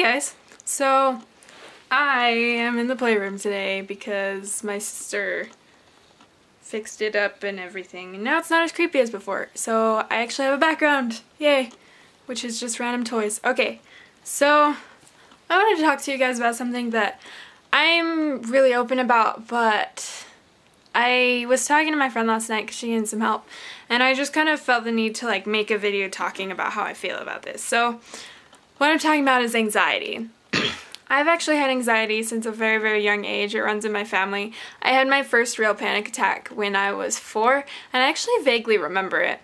guys! So, I am in the playroom today because my sister fixed it up and everything, and now it's not as creepy as before. So, I actually have a background! Yay! Which is just random toys. Okay, so I wanted to talk to you guys about something that I'm really open about, but I was talking to my friend last night because she needed some help, and I just kind of felt the need to like make a video talking about how I feel about this. So what I'm talking about is anxiety. I've actually had anxiety since a very, very young age. It runs in my family. I had my first real panic attack when I was 4, and I actually vaguely remember it.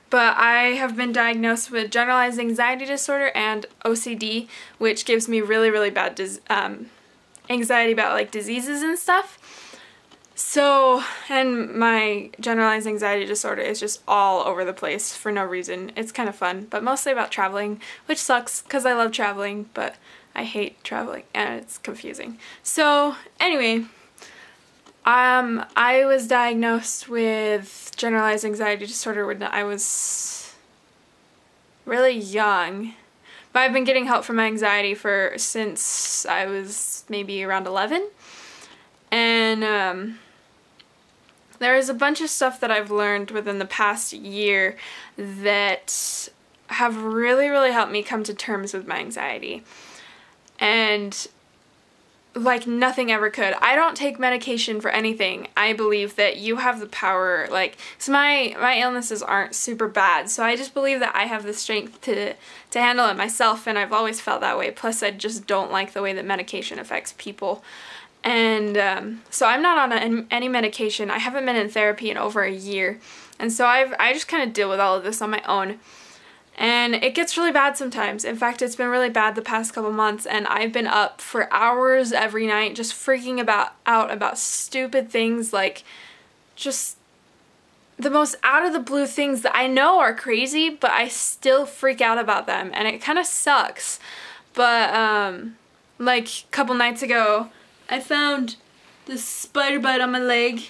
But I have been diagnosed with generalized anxiety disorder and OCD, which gives me really, really bad anxiety about like diseases and stuff. So, and my generalized anxiety disorder is just all over the place for no reason. It's kind of fun, but mostly about traveling, which sucks because I love traveling, but I hate traveling and it's confusing. So, anyway, I was diagnosed with generalized anxiety disorder when I was really young, but I've been getting help for my anxiety since I was maybe around 11. And there is a bunch of stuff that I've learned within the past year that have really, really helped me come to terms with my anxiety. And like nothing ever could. I don't take medication for anything. I believe that you have the power, so my illnesses aren't super bad, so I just believe that I have the strength to handle it myself, and I've always felt that way. Plus I just don't like the way that medication affects people. And so I'm not on any medication. I haven't been in therapy in over a year, and so I just kind of deal with all of this on my own. And it gets really bad sometimes. In fact, it's been really bad the past couple months, and I've been up for hours every night just freaking out about stupid things, like just the most out of the blue things that I know are crazy, but I still freak out about them, and it kind of sucks. But like a couple nights ago, I found this spider bite on my leg.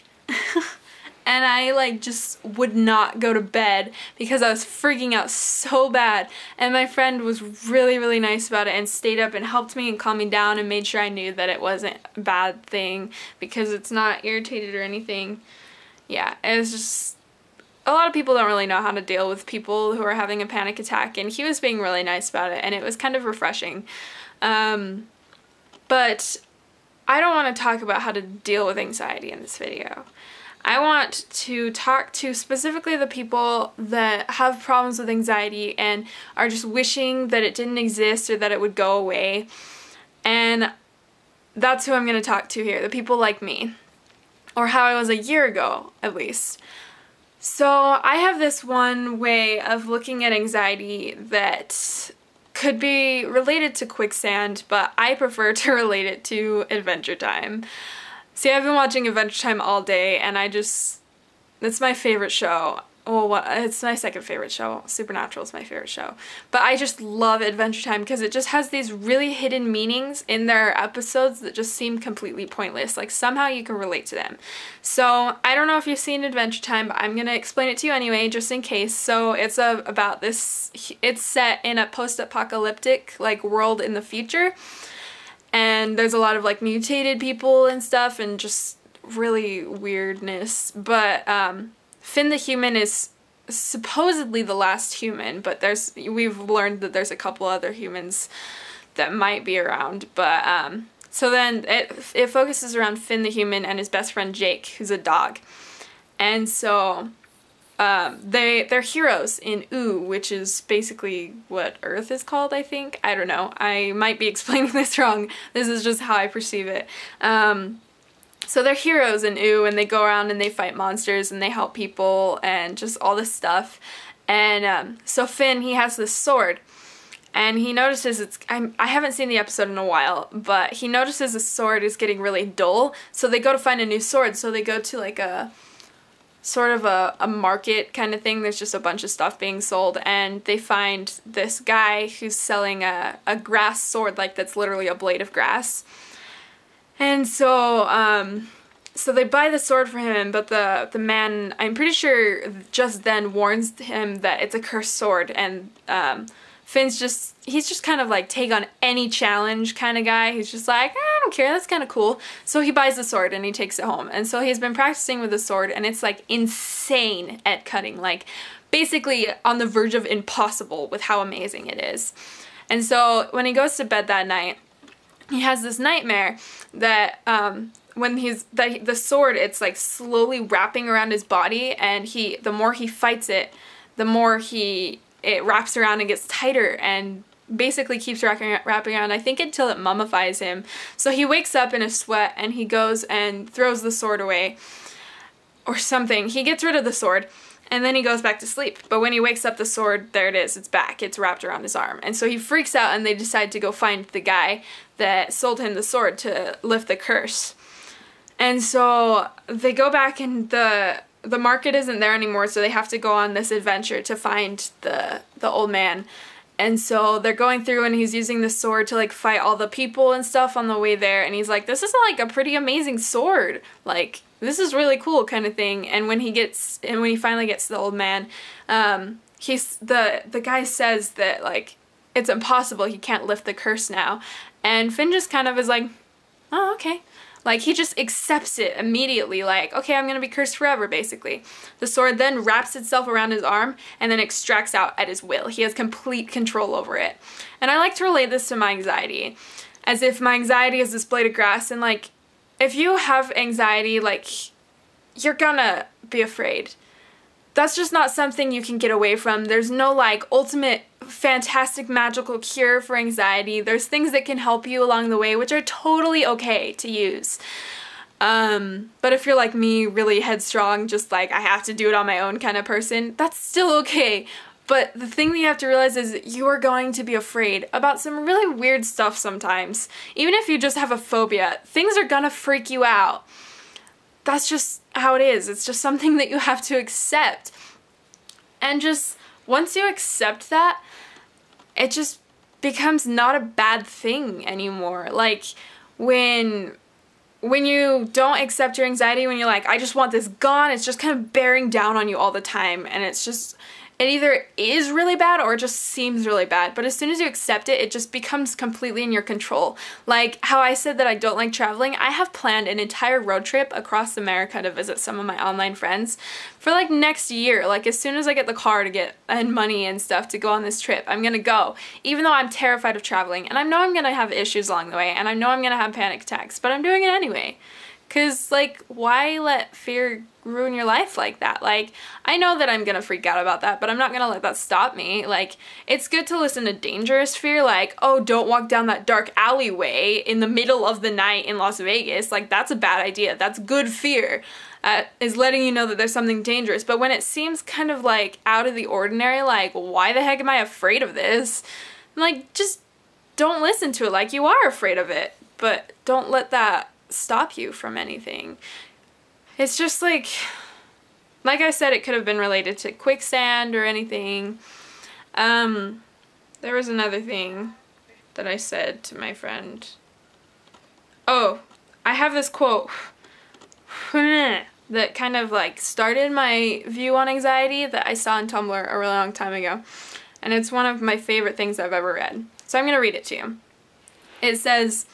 And I like just would not go to bed because I was freaking out so bad, and my friend was really, really nice about it and stayed up and helped me and calmed me down and made sure I knew that it wasn't a bad thing because it's not irritated or anything. Yeah, it was just, a lot of people don't really know how to deal with people who are having a panic attack, and he was being really nice about it, and it was kind of refreshing. But I don't want to talk about how to deal with anxiety in this video. I want to talk to specifically the people that have problems with anxiety and are just wishing that it didn't exist or that it would go away. And that's who I'm going to talk to here, the people like me. Or how I was a year ago, at least. So I have this one way of looking at anxiety that could be related to quicksand, but I prefer to relate it to Adventure Time. See, I've been watching Adventure Time all day, and it's my favorite show. Well, it's my second favorite show. Supernatural is my favorite show. But I just love Adventure Time because it just has these really hidden meanings in their episodes that just seem completely pointless. Like, somehow you can relate to them. So, I don't know if you've seen Adventure Time, but I'm going to explain it to you anyway, just in case. So, it's about this, it's set in a post-apocalyptic, like, world in the future. And there's a lot of like mutated people and stuff and just really weirdness. But Finn the human is supposedly the last human, but we've learned that there's a couple other humans that might be around. But so then it focuses around Finn the human and his best friend Jake, who's a dog. And so they're heroes in Oo, which is basically what Earth is called, I think. I don't know. I might be explaining this wrong. This is just how I perceive it. So they're heroes in Oo, and they go around and they fight monsters and they help people and just all this stuff. And so Finn, he has this sword. And he notices I haven't seen the episode in a while, but he notices the sword is getting really dull. So they go to find a new sword. So they go to like a sort of a market kind of thing. There's just a bunch of stuff being sold, and they find this guy who's selling a grass sword, like that's literally a blade of grass. And so so they buy the sword for him, but the man, I'm pretty sure, just then warns him that it's a cursed sword, and Finn's just he's just kind of like take on any challenge kind of guy. He's just like, I don't care, that's kind of cool. So he buys the sword and he takes it home. And so he's been practicing with the sword, and it's like insane at cutting, like basically on the verge of impossible with how amazing it is. And so when he goes to bed that night, he has this nightmare that the sword, it's like slowly wrapping around his body, and the more he fights it, the more it wraps around and gets tighter and basically keeps wrapping around, I think, until it mummifies him. So he wakes up in a sweat and he goes and throws the sword away or something. He gets rid of the sword and then he goes back to sleep. But when he wakes up, the sword, there it is, it's back. It's wrapped around his arm. And so he freaks out, and they decide to go find the guy that sold him the sword to lift the curse. And so they go back, and the market isn't there anymore, so they have to go on this adventure to find the old man. And so they're going through, and he's using the sword to like fight all the people and stuff on the way there, and he's like, this is like a pretty amazing sword, like this is really cool kind of thing. And when he finally gets to the old man, the guy says that like it's impossible, he can't lift the curse now. And Finn just kind of is like, oh, okay. Like, he just accepts it immediately, like, okay, I'm gonna be cursed forever, basically. The sword then wraps itself around his arm and then extracts out at his will. He has complete control over it. And I like to relate this to my anxiety, as if my anxiety is this blade of grass, and like, if you have anxiety, like, you're gonna be afraid. That's just not something you can get away from. There's no like ultimate fantastic magical cure for anxiety. There's things that can help you along the way, which are totally okay to use. But if you're like me, really headstrong, just like I have to do it on my own kind of person, that's still okay. But the thing that you have to realize is you are going to be afraid about some really weird stuff sometimes. Even if you just have a phobia, things are gonna freak you out. That's just how it is. It's just something that you have to accept. And just once you accept that, it just becomes not a bad thing anymore. Like when you don't accept your anxiety, when you're like, I just want this gone, it's just kind of bearing down on you all the time, and it's just, it either is really bad or it just seems really bad. But as soon as you accept it, it just becomes completely in your control. Like how I said that I don't like traveling, I have planned an entire road trip across America to visit some of my online friends for like next year. Like as soon as I get the car to get and money and stuff to go on this trip, I'm gonna go. Even though I'm terrified of traveling, and I know I'm gonna have issues along the way, and I know I'm gonna have panic attacks, but I'm doing it anyway. Cause like, why let fear ruin your life like that? Like, I know that I'm gonna freak out about that, but I'm not gonna let that stop me. Like, it's good to listen to dangerous fear, like, oh, don't walk down that dark alleyway in the middle of the night in Las Vegas. Like, that's a bad idea. That's good fear. Is letting you know that there's something dangerous. But when it seems kind of like out of the ordinary, like, why the heck am I afraid of this? Like, just don't listen to it like you are afraid of it, but don't let that stop you from anything. It's just like I said, it could have been related to quicksand or anything. There was another thing that I said to my friend. Oh, I have this quote that kind of like started my view on anxiety that I saw on Tumblr a really long time ago. And it's one of my favorite things I've ever read. So I'm gonna read it to you. It says,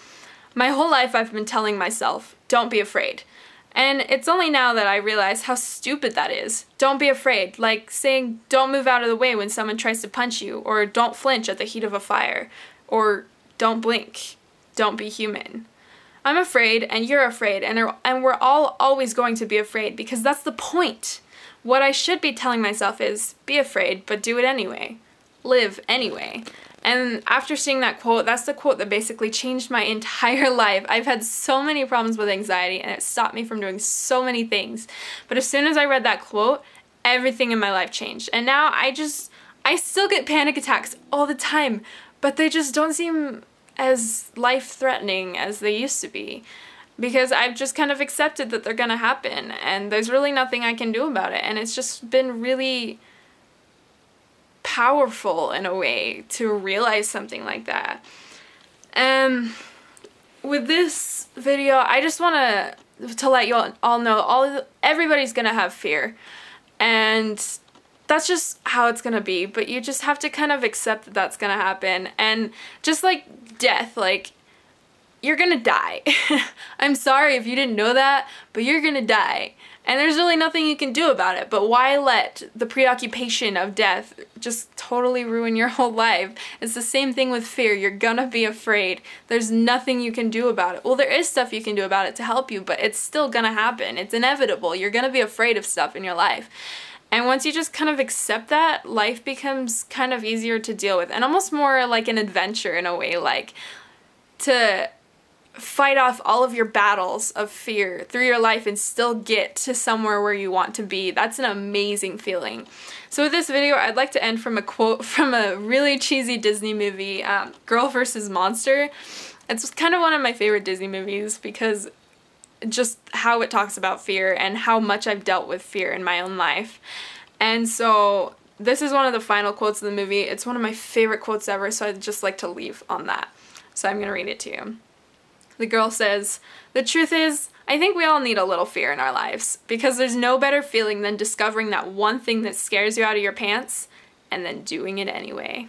"My whole life I've been telling myself, don't be afraid. And it's only now that I realize how stupid that is. Don't be afraid. Like saying don't move out of the way when someone tries to punch you, or don't flinch at the heat of a fire, or don't blink. Don't be human. I'm afraid, and you're afraid, and we're all always going to be afraid, because that's the point. What I should be telling myself is, be afraid, but do it anyway. Live anyway." And after seeing that quote, that's the quote that basically changed my entire life. I've had so many problems with anxiety, and it stopped me from doing so many things. But as soon as I read that quote, everything in my life changed. And now I still get panic attacks all the time, but they just don't seem as life-threatening as they used to be. Because I've just kind of accepted that they're gonna happen, and there's really nothing I can do about it. And it's just been really powerful in a way to realize something like that. With this video, I just want to let you all know everybody's gonna have fear, and that's just how it's gonna be, but you just have to kind of accept that that's gonna happen. And just like death, like, you're gonna die. I'm sorry if you didn't know that, but you're gonna die. And there's really nothing you can do about it, but why let the preoccupation of death just totally ruin your whole life? It's the same thing with fear. You're gonna be afraid. There's nothing you can do about it. Well, there is stuff you can do about it to help you, but it's still gonna happen. It's inevitable. You're gonna be afraid of stuff in your life. And once you just kind of accept that, life becomes kind of easier to deal with, and almost more like an adventure in a way, like to fight off all of your battles of fear through your life and still get to somewhere where you want to be. That's an amazing feeling. So with this video, I'd like to end from a quote from a really cheesy Disney movie, Girl vs. Monster. It's kind of one of my favorite Disney movies because just how it talks about fear and how much I've dealt with fear in my own life. And so this is one of the final quotes of the movie. It's one of my favorite quotes ever, so I'd just like to leave on that. So I'm going to read it to you. The girl says, "The truth is, I think we all need a little fear in our lives, because there's no better feeling than discovering that one thing that scares you out of your pants and then doing it anyway."